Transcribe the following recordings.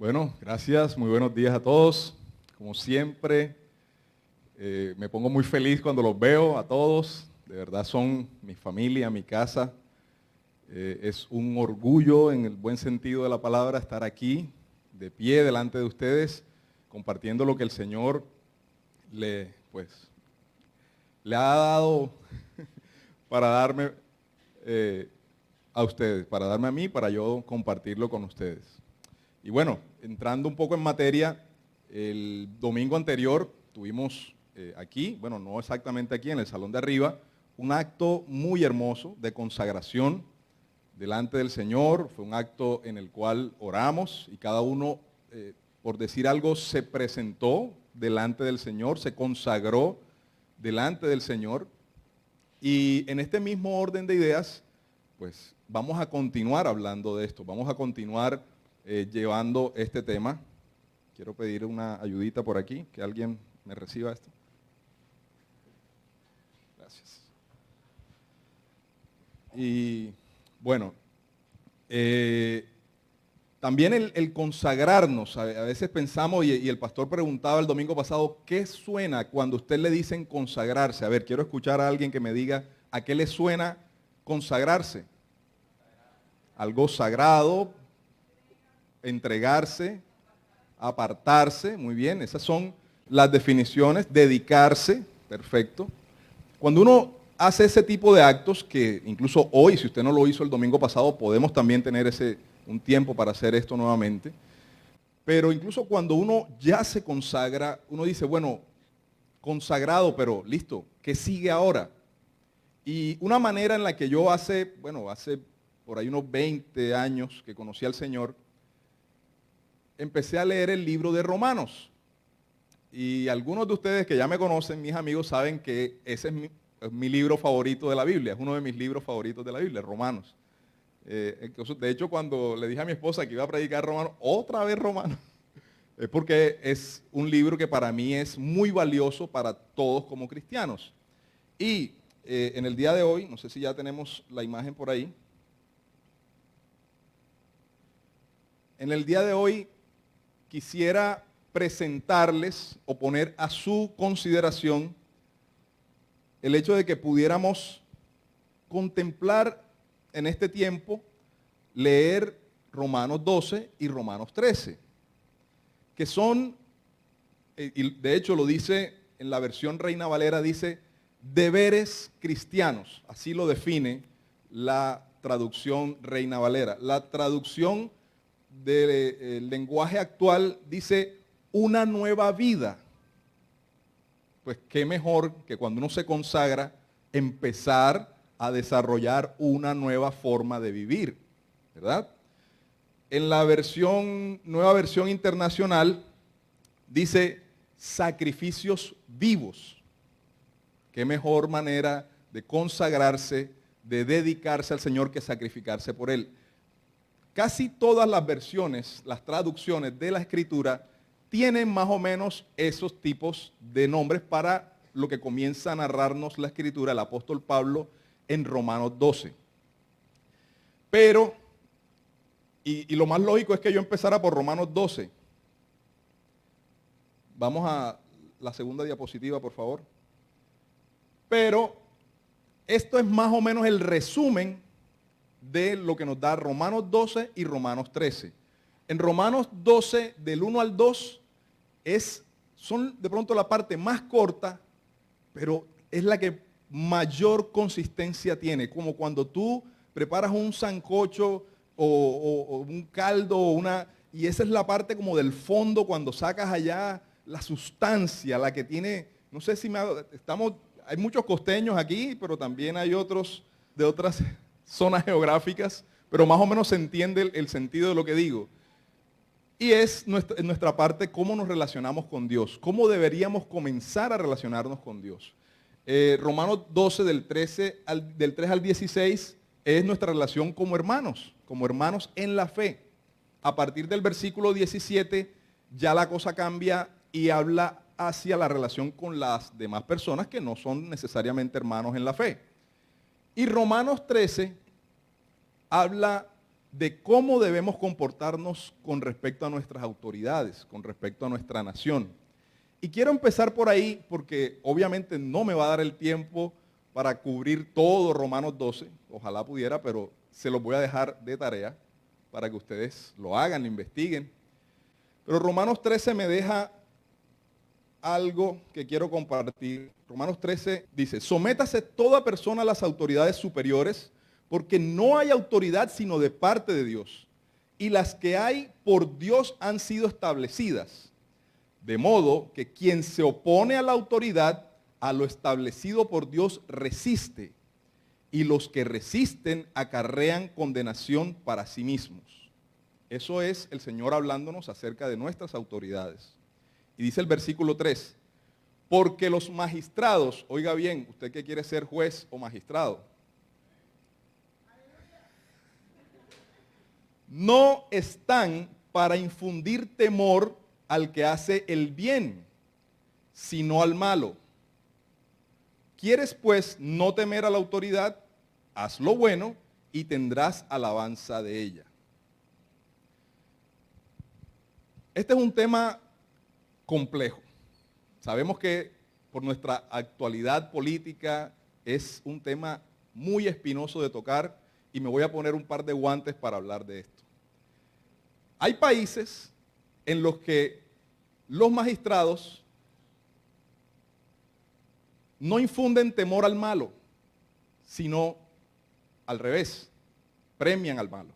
Bueno, gracias, muy buenos días a todos. Como siempre, me pongo muy feliz cuando los veo a todos. De verdad son mi familia, mi casa. Es un orgullo en el buen sentido de la palabra estar aquí, de pie delante de ustedes, compartiendo lo que el Señor le ha dado para darme a ustedes, para darme a mí, para yo compartirlo con ustedes. Y bueno, entrando un poco en materia, el domingo anterior tuvimos aquí, bueno, no exactamente aquí, en el salón de arriba, un acto muy hermoso de consagración delante del Señor. Fue un acto en el cual oramos y cada uno, por decir algo, se presentó delante del Señor, se consagró delante del Señor. Y en este mismo orden de ideas, pues vamos a continuar hablando de esto, vamos a continuar llevando este tema. Quiero pedir una ayudita por aquí, que alguien me reciba esto. Gracias. Y bueno, también el consagrarnos, a veces pensamos, y el pastor preguntaba el domingo pasado, ¿qué suena cuando a usted le dicen consagrarse? A ver, quiero escuchar a alguien que me diga, ¿a qué le suena consagrarse? Algo sagrado, entregarse, apartarse, muy bien, esas son las definiciones, dedicarse, perfecto. Cuando uno hace ese tipo de actos, que incluso hoy, si usted no lo hizo el domingo pasado, podemos también tener un tiempo para hacer esto nuevamente, pero incluso cuando uno ya se consagra, uno dice, bueno, consagrado, pero listo, ¿qué sigue ahora? Y una manera en la que yo hace por ahí unos 20 años que conocí al Señor, empecé a leer el libro de Romanos. Y algunos de ustedes que ya me conocen, mis amigos, saben que ese es mi libro favorito de la Biblia, es uno de mis libros favoritos de la Biblia, Romanos. De hecho, cuando le dije a mi esposa que iba a predicar Romanos, otra vez Romanos, es porque es un libro que para mí es muy valioso para todos como cristianos. Y en el día de hoy, no sé si ya tenemos la imagen por ahí, en el día de hoy quisiera presentarles o poner a su consideración el hecho de que pudiéramos contemplar en este tiempo, leer Romanos 12 y Romanos 13, que son, y de hecho lo dice en la versión Reina Valera, dice deberes cristianos, así lo define la traducción Reina Valera. La traducción del lenguaje actual dice una nueva vida. Pues qué mejor que cuando uno se consagra empezar a desarrollar una nueva forma de vivir, ¿verdad? En la nueva versión internacional dice sacrificios vivos. Qué mejor manera de consagrarse, de dedicarse al Señor que sacrificarse por Él. Casi todas las versiones, las traducciones de la Escritura, tienen más o menos esos tipos de nombres para lo que comienza a narrarnos la Escritura, el apóstol Pablo, en Romanos 12. Pero, y lo más lógico es que yo empezara por Romanos 12. Vamos a la segunda diapositiva, por favor. Pero esto es más o menos el resumen de lo que nos da Romanos 12 y Romanos 13. En Romanos 12, del 1 al 2, son de pronto la parte más corta, pero es la que mayor consistencia tiene. Como cuando tú preparas un sancocho o un caldo, y esa es la parte como del fondo, cuando sacas allá la sustancia, la que tiene, no sé si hay muchos costeños aquí, pero también hay otros de otras zonas geográficas, pero más o menos se entiende el sentido de lo que digo. Y es nuestra parte cómo nos relacionamos con Dios, cómo deberíamos comenzar a relacionarnos con Dios. Romanos 12, del 3 al 16, es nuestra relación como hermanos en la fe. A partir del versículo 17, ya la cosa cambia y habla hacia la relación con las demás personas que no son necesariamente hermanos en la fe. Y Romanos 13 habla de cómo debemos comportarnos con respecto a nuestras autoridades, con respecto a nuestra nación. Y quiero empezar por ahí porque obviamente no me va a dar el tiempo para cubrir todo Romanos 12, ojalá pudiera, pero se los voy a dejar de tarea para que ustedes lo hagan, lo investiguen. Pero Romanos 13 me deja algo que quiero compartir. Romanos 13 dice, sométase toda persona a las autoridades superiores, porque no hay autoridad sino de parte de Dios, y las que hay por Dios han sido establecidas. De modo que quien se opone a la autoridad, a lo establecido por Dios, resiste, y los que resisten acarrean condenación para sí mismos. Eso es el Señor hablándonos acerca de nuestras autoridades. Y dice el versículo 3, porque los magistrados, oiga bien, usted que quiere ser juez o magistrado, no están para infundir temor al que hace el bien, sino al malo. ¿Quieres pues no temer a la autoridad? Haz lo bueno y tendrás alabanza de ella. Este es un tema complejo. Sabemos que por nuestra actualidad política es un tema muy espinoso de tocar y me voy a poner un par de guantes para hablar de esto. Hay países en los que los magistrados no infunden temor al malo, sino al revés, premian al malo.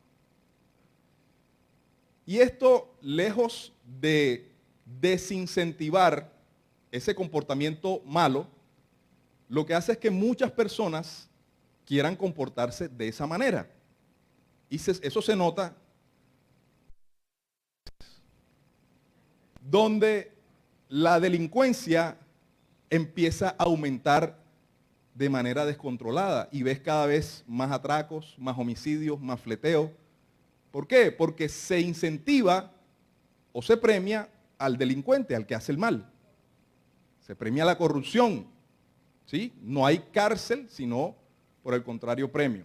Y esto, lejos de desincentivar ese comportamiento malo, lo que hace es que muchas personas quieran comportarse de esa manera. Y eso se nota donde la delincuencia empieza a aumentar de manera descontrolada y ves cada vez más atracos, más homicidios, más fleteo. ¿Por qué? Porque se incentiva o se premia al delincuente, al que hace el mal. Se premia la corrupción, ¿sí? No hay cárcel, sino por el contrario premio.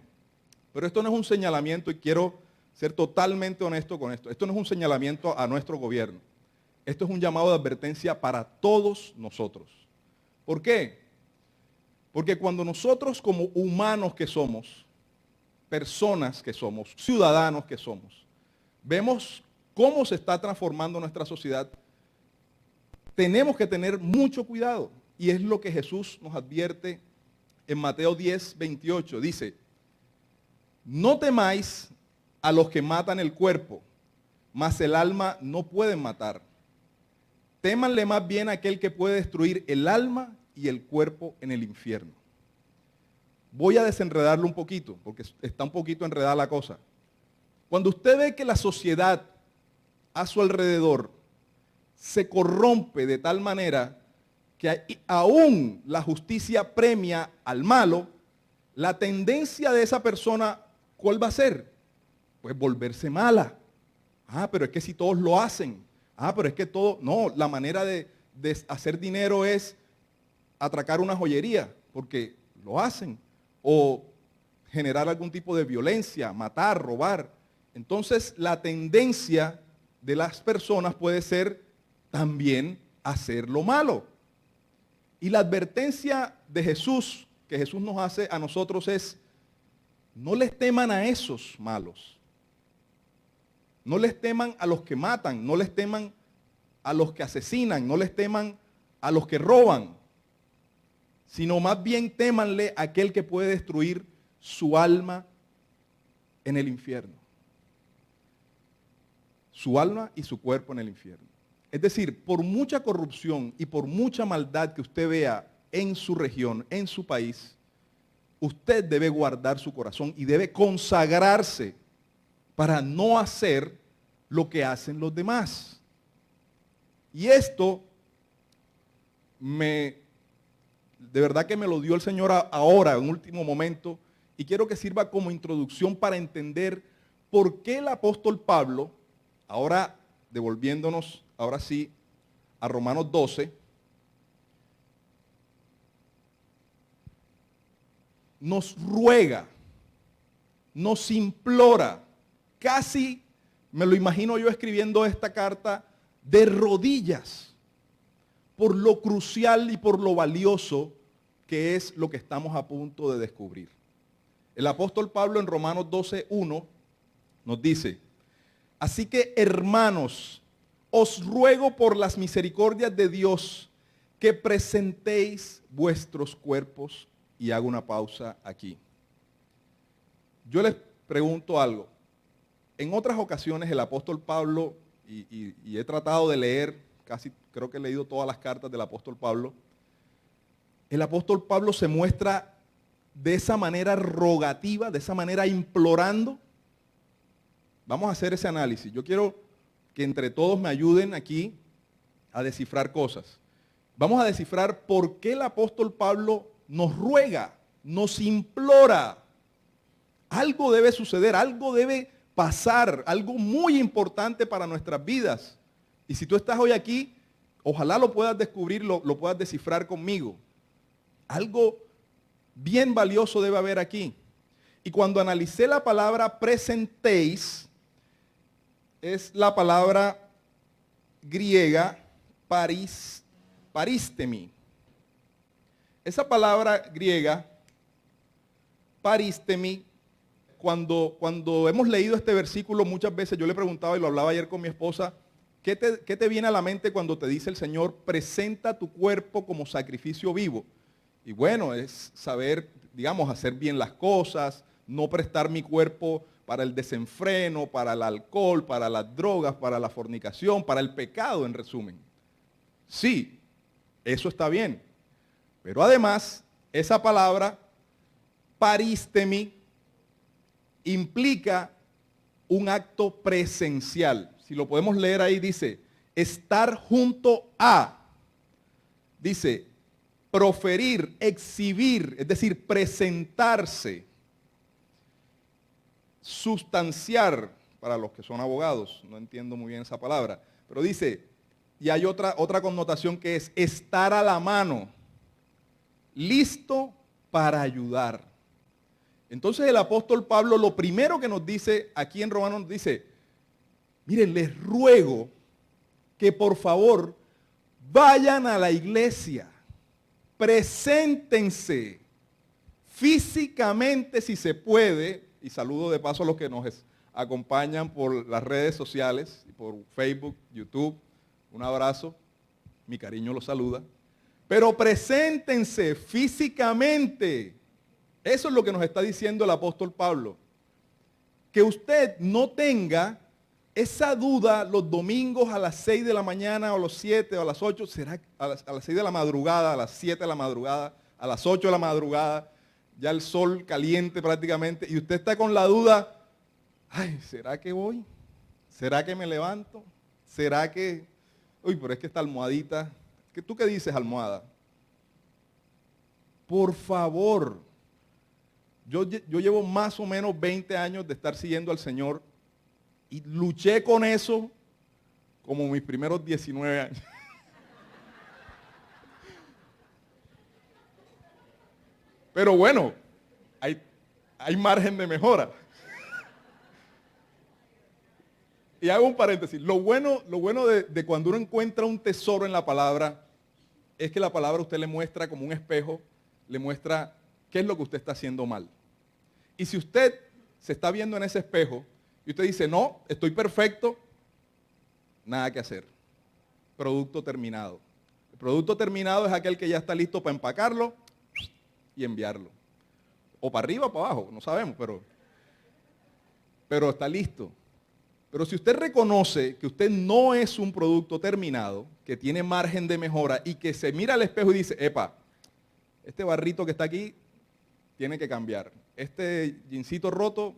Pero esto no es un señalamiento y quiero ser totalmente honesto con esto. Esto no es un señalamiento a nuestro gobierno. Esto es un llamado de advertencia para todos nosotros. ¿Por qué? Porque cuando nosotros como humanos que somos, personas que somos, ciudadanos que somos, vemos cómo se está transformando nuestra sociedad, tenemos que tener mucho cuidado. Y es lo que Jesús nos advierte en Mateo 10, 28. Dice, no temáis a los que matan el cuerpo, mas el alma no pueden matar. Témanle más bien a aquel que puede destruir el alma y el cuerpo en el infierno. Voy a desenredarlo un poquito, porque está un poquito enredada la cosa. Cuando usted ve que la sociedad a su alrededor se corrompe de tal manera que aún la justicia premia al malo, la tendencia de esa persona, ¿cuál va a ser? Pues volverse mala. Ah, pero es que si todos lo hacen. Ah, pero es que todo, no, la manera de hacer dinero es atracar una joyería, porque lo hacen, o generar algún tipo de violencia, matar, robar. Entonces, la tendencia de las personas puede ser también hacer lo malo. Y la advertencia de Jesús, que Jesús nos hace a nosotros es, no les teman a esos malos. No les teman a los que matan, no les teman a los que asesinan, no les teman a los que roban, sino más bien témanle a aquel que puede destruir su alma en el infierno. Su alma y su cuerpo en el infierno. Es decir, por mucha corrupción y por mucha maldad que usted vea en su región, en su país, usted debe guardar su corazón y debe consagrarse para no hacer lo que hacen los demás. Y esto de verdad que me lo dio el Señor ahora, en último momento, y quiero que sirva como introducción para entender por qué el apóstol Pablo, ahora devolviéndonos, ahora sí, a Romanos 12, nos ruega, nos implora casi me lo imagino yo escribiendo esta carta de rodillas, por lo crucial y por lo valioso que es lo que estamos a punto de descubrir. El apóstol Pablo en Romanos 12:1 nos dice: así que, hermanos, os ruego por las misericordias de Dios que presentéis vuestros cuerpos, y hago una pausa aquí. Yo les pregunto algo. En otras ocasiones el apóstol Pablo, y he tratado de leer, casi creo que he leído todas las cartas del apóstol Pablo, el apóstol Pablo se muestra de esa manera rogativa, de esa manera implorando. Vamos a hacer ese análisis. Yo quiero que entre todos me ayuden aquí a descifrar cosas. Vamos a descifrar por qué el apóstol Pablo nos ruega, nos implora. Algo debe suceder, algo debe pasar, algo muy importante para nuestras vidas. Y si tú estás hoy aquí, ojalá lo puedas descubrir, lo puedas descifrar conmigo. Algo bien valioso debe haber aquí. Y cuando analicé la palabra presentéis, es la palabra griega paristemi. Esa palabra griega, paristemi, cuando hemos leído este versículo muchas veces, yo le preguntaba y lo hablaba ayer con mi esposa, ¿qué te viene a la mente cuando te dice el Señor, presenta tu cuerpo como sacrificio vivo? Y bueno, es saber, digamos, hacer bien las cosas, no prestar mi cuerpo para el desenfreno, para el alcohol, para las drogas, para la fornicación, para el pecado, en resumen. Sí, eso está bien. Pero además, esa palabra, paristemi, implica un acto presencial. Si lo podemos leer ahí, dice, estar junto a, dice, proferir, exhibir, es decir, presentarse, sustanciar, para los que son abogados, no entiendo muy bien esa palabra, pero dice, y hay otra connotación que es estar a la mano, listo para ayudar. Entonces el apóstol Pablo lo primero que nos dice aquí en Romanos nos dice, miren, les ruego que por favor vayan a la iglesia, preséntense físicamente si se puede, y saludo de paso a los que nos acompañan por las redes sociales, por Facebook, YouTube, un abrazo, mi cariño los saluda, pero preséntense físicamente. Eso es lo que nos está diciendo el apóstol Pablo. Que usted no tenga esa duda los domingos a las 6 de la mañana o a las 7 o a las 8, será a las 6 de la madrugada, a las 7 de la madrugada, a las 8 de la madrugada, ya el sol caliente prácticamente, y usted está con la duda, ay, ¿será que voy? ¿Será que me levanto? ¿Será que, uy, pero es que esta almohadita, ¿tú qué dices, almohada? Por favor, yo llevo más o menos 20 años de estar siguiendo al Señor y luché con eso como mis primeros 19 años. Pero bueno, hay margen de mejora. Y hago un paréntesis. Lo bueno de cuando uno encuentra un tesoro en la palabra es que la palabra usted le muestra como un espejo, le muestra qué es lo que usted está haciendo mal. Y si usted se está viendo en ese espejo y usted dice, no, estoy perfecto, nada que hacer. Producto terminado. El producto terminado es aquel que ya está listo para empacarlo y enviarlo. O para arriba o para abajo, no sabemos, pero está listo. Pero si usted reconoce que usted no es un producto terminado, que tiene margen de mejora y que se mira al espejo y dice, epa, este barrito que está aquí tiene que cambiar. Este jeansito roto,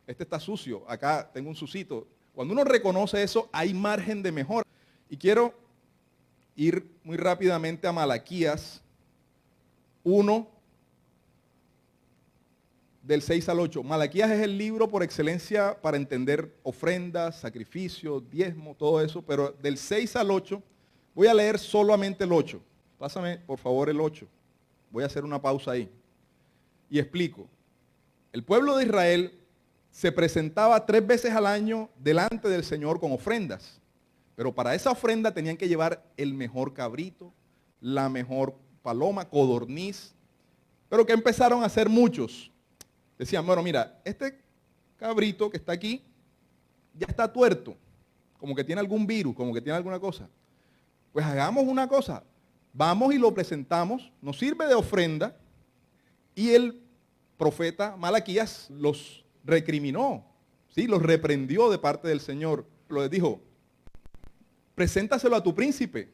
este está sucio, acá tengo un sucito. Cuando uno reconoce eso, hay margen de mejora. Y quiero ir muy rápidamente a Malaquías 1, del 6 al 8. Malaquías es el libro por excelencia para entender ofrendas, sacrificios, diezmo, todo eso, pero del 6 al 8, voy a leer solamente el 8. Pásame, por favor, el 8. Voy a hacer una pausa ahí. Y explico. El pueblo de Israel se presentaba 3 veces al año delante del Señor con ofrendas. Pero para esa ofrenda tenían que llevar el mejor cabrito, la mejor paloma, codorniz. Pero que empezaron a hacer muchos. Decían, bueno, mira, este cabrito que está aquí ya está tuerto, como que tiene algún virus, como que tiene alguna cosa. Pues hagamos una cosa, vamos y lo presentamos, nos sirve de ofrenda, y el profeta Malaquías los recriminó, ¿sí? Los reprendió de parte del Señor. Les dijo, preséntaselo a tu príncipe.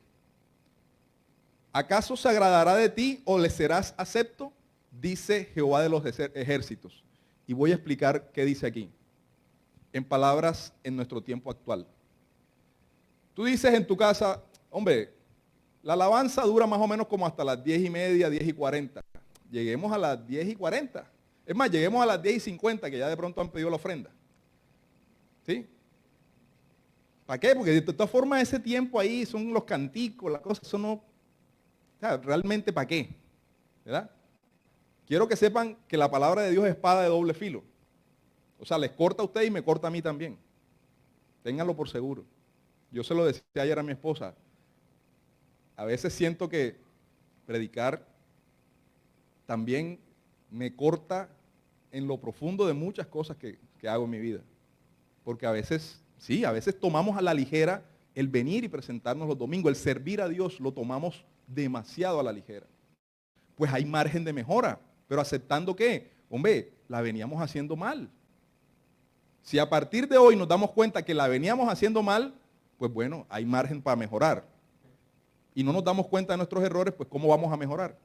¿Acaso se agradará de ti o le serás acepto? Dice Jehová de los ejércitos. Y voy a explicar qué dice aquí, en palabras en nuestro tiempo actual. Tú dices en tu casa, hombre, la alabanza dura más o menos como hasta las 10:30, 10:40. Lleguemos a las 10:40. Es más, lleguemos a las 10:50, que ya de pronto han pedido la ofrenda. ¿Sí? ¿Para qué? Porque de todas formas ese tiempo ahí son los canticos, las cosas, eso no... O sea, realmente ¿para qué? ¿Verdad? Quiero que sepan que la palabra de Dios es espada de doble filo. O sea, les corta a usted y me corta a mí también. Ténganlo por seguro. Yo se lo decía ayer a mi esposa. A veces siento que predicar también me corta en lo profundo de muchas cosas que hago en mi vida. Porque a veces, sí, a veces tomamos a la ligera el venir y presentarnos los domingos. El servir a Dios lo tomamos demasiado a la ligera. Pues hay margen de mejora. Pero aceptando que, hombre, la veníamos haciendo mal. Si a partir de hoy nos damos cuenta que la veníamos haciendo mal, pues bueno, hay margen para mejorar. Y no nos damos cuenta de nuestros errores, pues ¿cómo vamos a mejorar?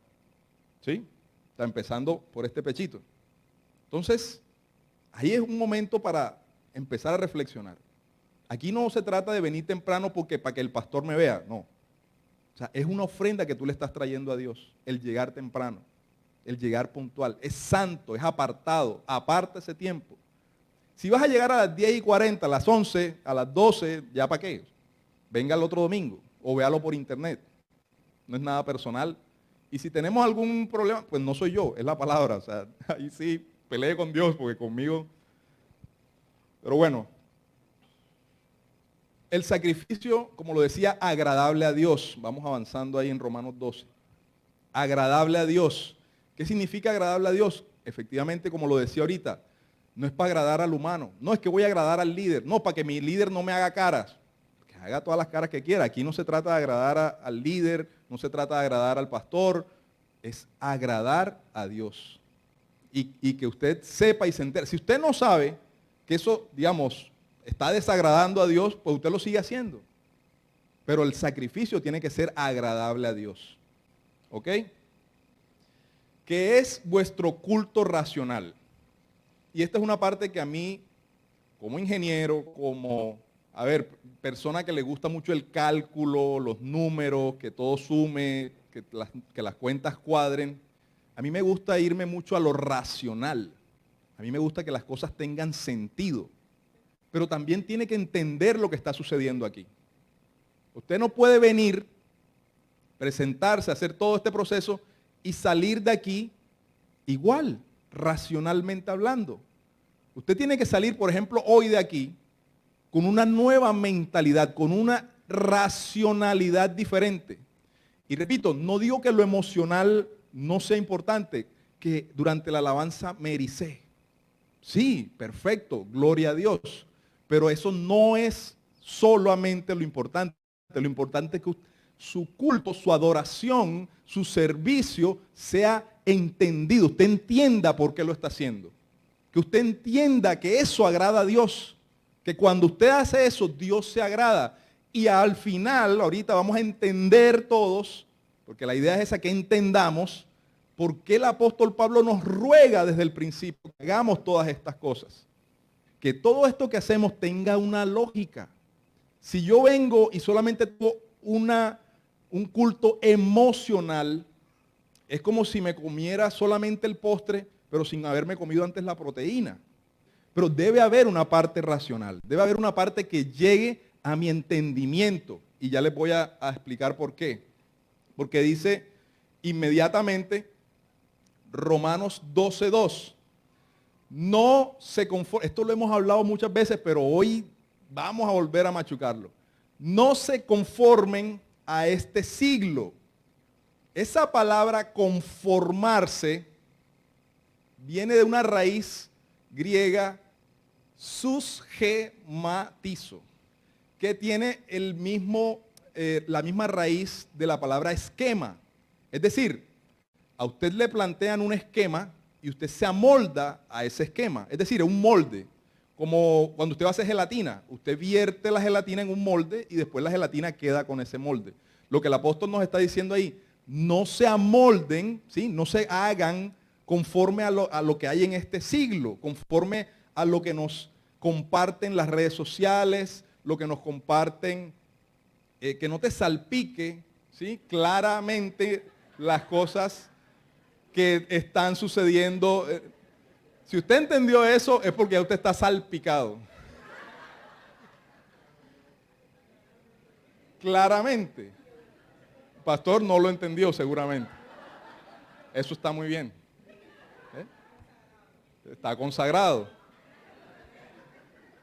¿Sí? Está empezando por este pechito. Entonces, ahí es un momento para empezar a reflexionar. Aquí no se trata de venir temprano para que el pastor me vea, no. O sea, es una ofrenda que tú le estás trayendo a Dios, el llegar temprano, el llegar puntual. Es santo, es apartado, aparta ese tiempo. Si vas a llegar a las 10:40, a las 11, a las 12, ¿ya para qué? Venga el otro domingo o véalo por internet. No es nada personal. Y si tenemos algún problema, pues no soy yo, es la palabra. O sea, ahí sí pelee con Dios, porque conmigo... Pero bueno, el sacrificio, como lo decía, agradable a Dios. Vamos avanzando ahí en Romanos 12. Agradable a Dios. ¿Qué significa agradable a Dios? Efectivamente, como lo decía ahorita, no es para agradar al humano. No es que voy a agradar al líder. No, para que mi líder no me haga caras. Que haga todas las caras que quiera. Aquí no se trata de agradar al líder, no se trata de agradar al pastor. Es agradar a Dios. Y que usted sepa y se entere. Si usted no sabe que eso, digamos, está desagradando a Dios, pues usted lo sigue haciendo. Pero el sacrificio tiene que ser agradable a Dios. ¿Ok? ¿Qué es vuestro culto racional? Y esta es una parte que a mí, como ingeniero, como, persona que le gusta mucho el cálculo, los números, que todo sume, que las cuentas cuadren, a mí me gusta irme mucho a lo racional. A mí me gusta que las cosas tengan sentido. Pero también tiene que entender lo que está sucediendo aquí. Usted no puede venir, presentarse, hacer todo este proceso y salir de aquí igual, racionalmente hablando. Usted tiene que salir, por ejemplo, hoy de aquí con una nueva mentalidad, con una racionalidad diferente. Y repito, no digo que lo emocional no sea importante, que durante la alabanza me ericé. Sí, perfecto, gloria a Dios. Pero eso no es solamente lo importante. Lo importante es que su culto, su adoración, su servicio sea entendido. Usted entienda por qué lo está haciendo. Que usted entienda que eso agrada a Dios. Que cuando usted hace eso, Dios se agrada. Y al final, ahorita vamos a entender todos, porque la idea es esa, que entendamos por qué el apóstol Pablo nos ruega desde el principio que hagamos todas estas cosas. Que todo esto que hacemos tenga una lógica. Si yo vengo y solamente tengo un culto emocional, es como si me comiera solamente el postre, pero sin haberme comido antes la proteína. Pero debe haber una parte racional, debe haber una parte que llegue a mi entendimiento. Y ya les voy a explicar por qué. Porque dice inmediatamente Romanos 12:2. No se conformen, esto lo hemos hablado muchas veces, pero hoy vamos a volver a machucarlo. No se conformen a este siglo. Esa palabra conformarse viene de una raíz griega, susgematizo, que tiene la misma raíz de la palabra esquema. Es decir, a usted le plantean un esquema y usted se amolda a ese esquema. Es decir, es un molde. Como cuando usted va a hacer gelatina, usted vierte la gelatina en un molde y después la gelatina queda con ese molde. Lo que el apóstol nos está diciendo ahí, no se amolden, ¿sí? No se hagan conforme a lo que hay en este siglo, conforme a lo que nos comparten las redes sociales, lo que nos comparten, que no te salpique, ¿sí? Claramente las cosas que están sucediendo. Si usted entendió eso, es porque ya usted está salpicado. Claramente. Pastor no lo entendió seguramente. Eso está muy bien. Está consagrado.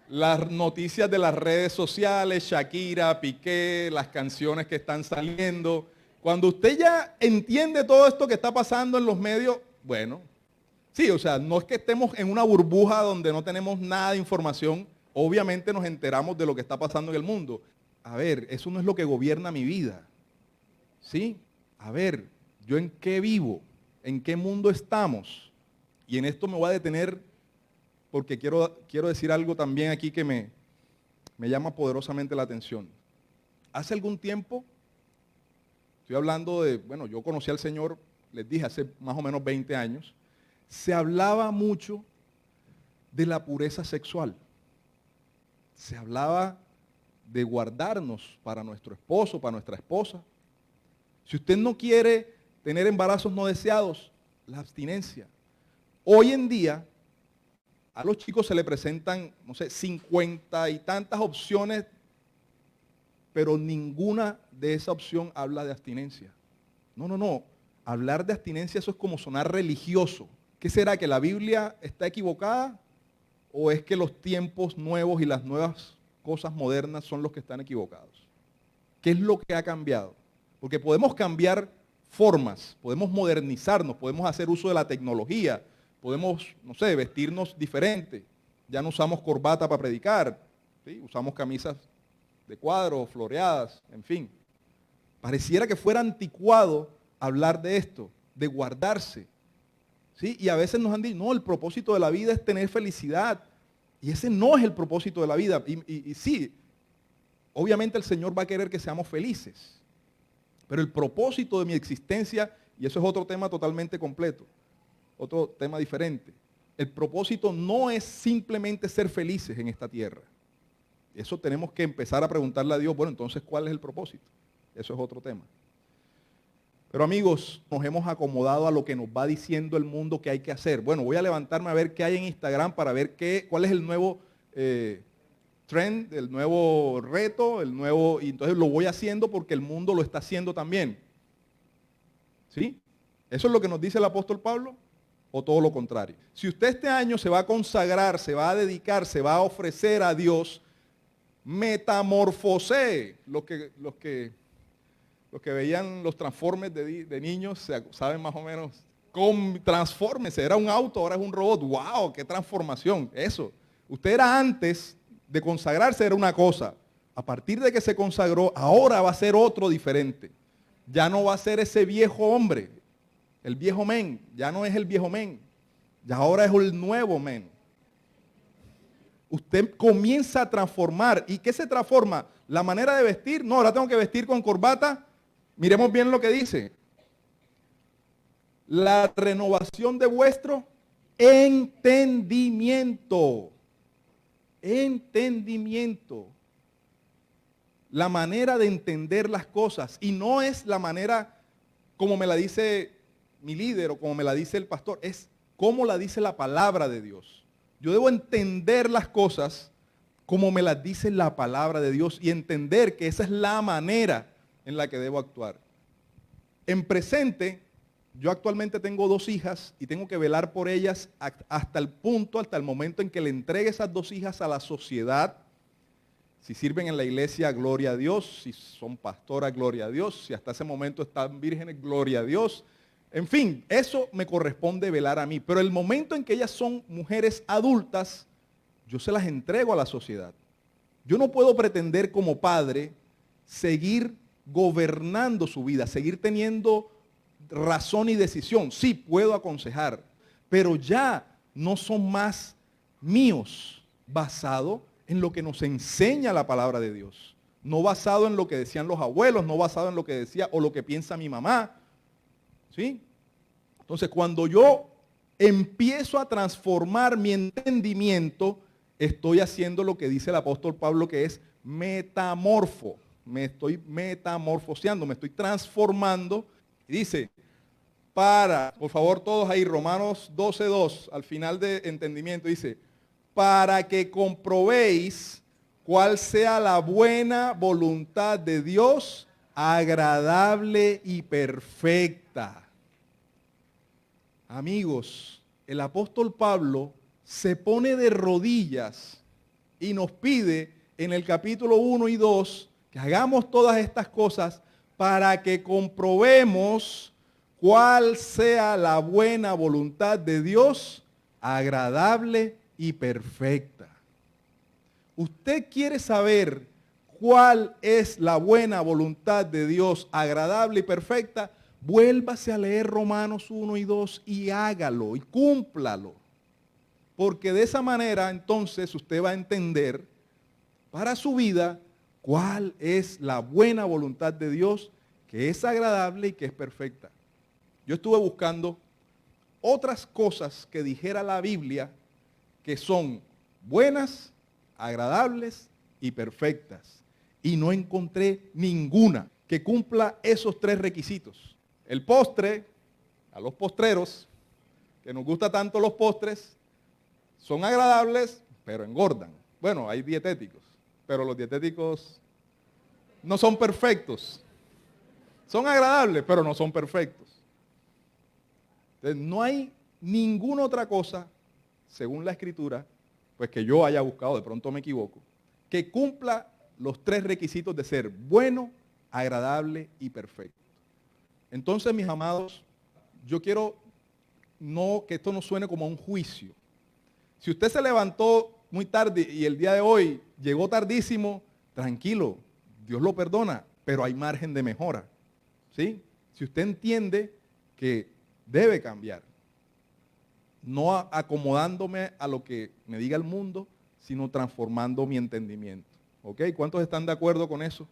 Las noticias de las redes sociales, Shakira, Piqué, las canciones que están saliendo. Cuando usted ya entiende todo esto que está pasando en los medios, bueno, sí, o sea, no es que estemos en una burbuja donde no tenemos nada de información, obviamente nos enteramos de lo que está pasando en el mundo. A ver, eso no es lo que gobierna mi vida. ¿Sí? A ver, ¿yo en qué vivo? ¿En qué mundo estamos? Y en esto me voy a detener porque quiero decir algo también aquí que me llama poderosamente la atención. Hace algún tiempo, estoy hablando de, bueno, yo conocí al Señor, les dije, hace más o menos 20 años, se hablaba mucho de la pureza sexual. Se hablaba de guardarnos para nuestro esposo, para nuestra esposa. Si usted no quiere tener embarazos no deseados, la abstinencia. Hoy en día, a los chicos se le presentan, no sé, 50 y tantas opciones, pero ninguna de esa opción habla de abstinencia. No. Hablar de abstinencia, eso es como sonar religioso. ¿Qué será? ¿Que la Biblia está equivocada? ¿O es que los tiempos nuevos y las nuevas cosas modernas son los que están equivocados? ¿Qué es lo que ha cambiado? Porque podemos cambiar formas, podemos modernizarnos, podemos hacer uso de la tecnología, podemos, no sé, vestirnos diferente. Ya no usamos corbata para predicar, ¿sí? Usamos camisas de cuadro, floreadas, en fin. Pareciera que fuera anticuado hablar de esto, de guardarse. ¿Sí? Y a veces nos han dicho, no, el propósito de la vida es tener felicidad. Y ese no es el propósito de la vida. Y sí, obviamente el Señor va a querer que seamos felices. Pero el propósito de mi existencia, y eso es otro tema totalmente completo, otro tema diferente. El propósito no es simplemente ser felices en esta tierra. Eso tenemos que empezar a preguntarle a Dios, bueno, entonces, ¿cuál es el propósito? Eso es otro tema. Pero amigos, nos hemos acomodado a lo que nos va diciendo el mundo que hay que hacer. Bueno, voy a levantarme a ver qué hay en Instagram para ver cuál es el nuevo trend, el nuevo reto, y entonces lo voy haciendo porque el mundo lo está haciendo también. ¿Sí? ¿Eso es lo que nos dice el apóstol Pablo? ¿O todo lo contrario? Si usted este año se va a consagrar, se va a dedicar, se va a ofrecer a Dios, metamorfosee. Los que veían los Transformers de niños saben más o menos. Transfórmese, era un auto, ahora es un robot. ¡Wow! ¡Qué transformación! Eso. Usted era antes de consagrarse, era una cosa. A partir de que se consagró, ahora va a ser otro diferente. Ya no va a ser ese viejo hombre, el viejo men. Ya no es el viejo men. Ya ahora es el nuevo men. Usted comienza a transformar. ¿Y qué se transforma? La manera de vestir. No, ahora tengo que vestir con corbata. Miremos bien lo que dice. La renovación de vuestro entendimiento. Entendimiento. La manera de entender las cosas. Y no es la manera como me la dice mi líder o como me la dice el pastor. Es como la dice la palabra de Dios. Yo debo entender las cosas como me las dice la palabra de Dios y entender que esa es la manera en la que debo actuar. En presente, Yo actualmente tengo 2 hijas y tengo que velar por ellas hasta el momento en que le entregue esas 2 hijas a la sociedad. Si sirven en la iglesia, gloria a Dios. Si son pastoras, gloria a Dios. Si hasta ese momento están vírgenes, gloria a Dios. En fin, eso me corresponde velar a mí. Pero el momento en que ellas son mujeres adultas, yo se las entrego a la sociedad. Yo no puedo pretender como padre seguir gobernando su vida, seguir teniendo razón y decisión. Sí, puedo aconsejar, pero ya no son más míos, basado en lo que nos enseña la palabra de Dios. No basado en lo que decían los abuelos, no basado en lo que decía o lo que piensa mi mamá. ¿Sí? Entonces, cuando yo empiezo a transformar mi entendimiento, estoy haciendo lo que dice el apóstol Pablo, que es metamorfo. Me estoy metamorfoseando, me estoy transformando. Y dice, por favor todos ahí, Romanos 12:2, al final de entendimiento, dice, para que comprobéis cuál sea la buena voluntad de Dios, agradable y perfecta. Amigos, el apóstol Pablo se pone de rodillas y nos pide en el capítulo 1 y 2 que hagamos todas estas cosas para que comprobemos cuál sea la buena voluntad de Dios, agradable y perfecta. ¿Usted quiere saber cuál es la buena voluntad de Dios, agradable y perfecta? Vuélvase a leer Romanos 1 y 2 y hágalo y cúmplalo. Porque de esa manera entonces usted va a entender para su vida cuál es la buena voluntad de Dios, que es agradable y que es perfecta. Yo estuve buscando otras cosas que dijera la Biblia que son buenas, agradables y perfectas. Y no encontré ninguna que cumpla esos 3 requisitos. El postre, a los postreros, que nos gusta tanto los postres, son agradables, pero engordan. Bueno, hay dietéticos, pero los dietéticos no son perfectos. Son agradables, pero no son perfectos. Entonces, no hay ninguna otra cosa, según la Escritura, pues que yo haya buscado, de pronto me equivoco, que cumpla los 3 requisitos de ser bueno, agradable y perfecto. Entonces, mis amados, yo quiero que esto no suene como un juicio. Si usted se levantó muy tarde y el día de hoy llegó tardísimo, tranquilo, Dios lo perdona, pero hay margen de mejora. ¿Sí? Si usted entiende que debe cambiar, no acomodándome a lo que me diga el mundo, sino transformando mi entendimiento. ¿Ok? ¿Cuántos están de acuerdo con eso?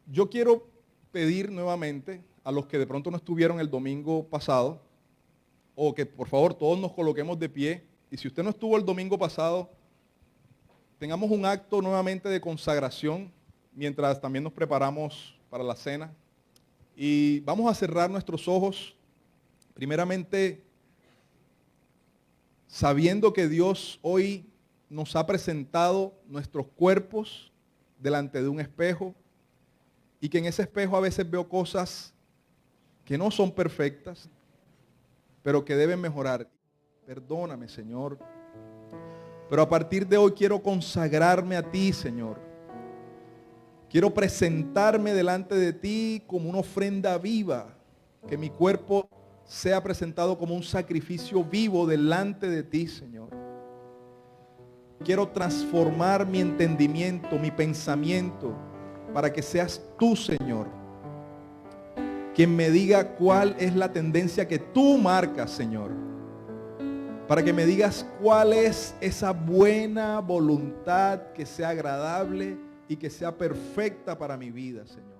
Yo quiero pedir nuevamente a los que de pronto no estuvieron el domingo pasado, o que por favor todos nos coloquemos de pie, y si usted no estuvo el domingo pasado, tengamos un acto nuevamente de consagración, mientras también nos preparamos para la cena, y vamos a cerrar nuestros ojos, primeramente sabiendo que Dios hoy nos ha presentado nuestros cuerpos delante de un espejo, y que en ese espejo a veces veo cosas que no son perfectas, pero que deben mejorar. Perdóname, Señor. Pero a partir de hoy quiero consagrarme a ti, Señor. Quiero presentarme delante de ti como una ofrenda viva. Que mi cuerpo sea presentado como un sacrificio vivo delante de ti, Señor. Quiero transformar mi entendimiento, mi pensamiento, para que seas tú, Señor, quien me diga cuál es la tendencia que tú marcas, Señor. Para que me digas cuál es esa buena voluntad que sea agradable y que sea perfecta para mi vida, Señor.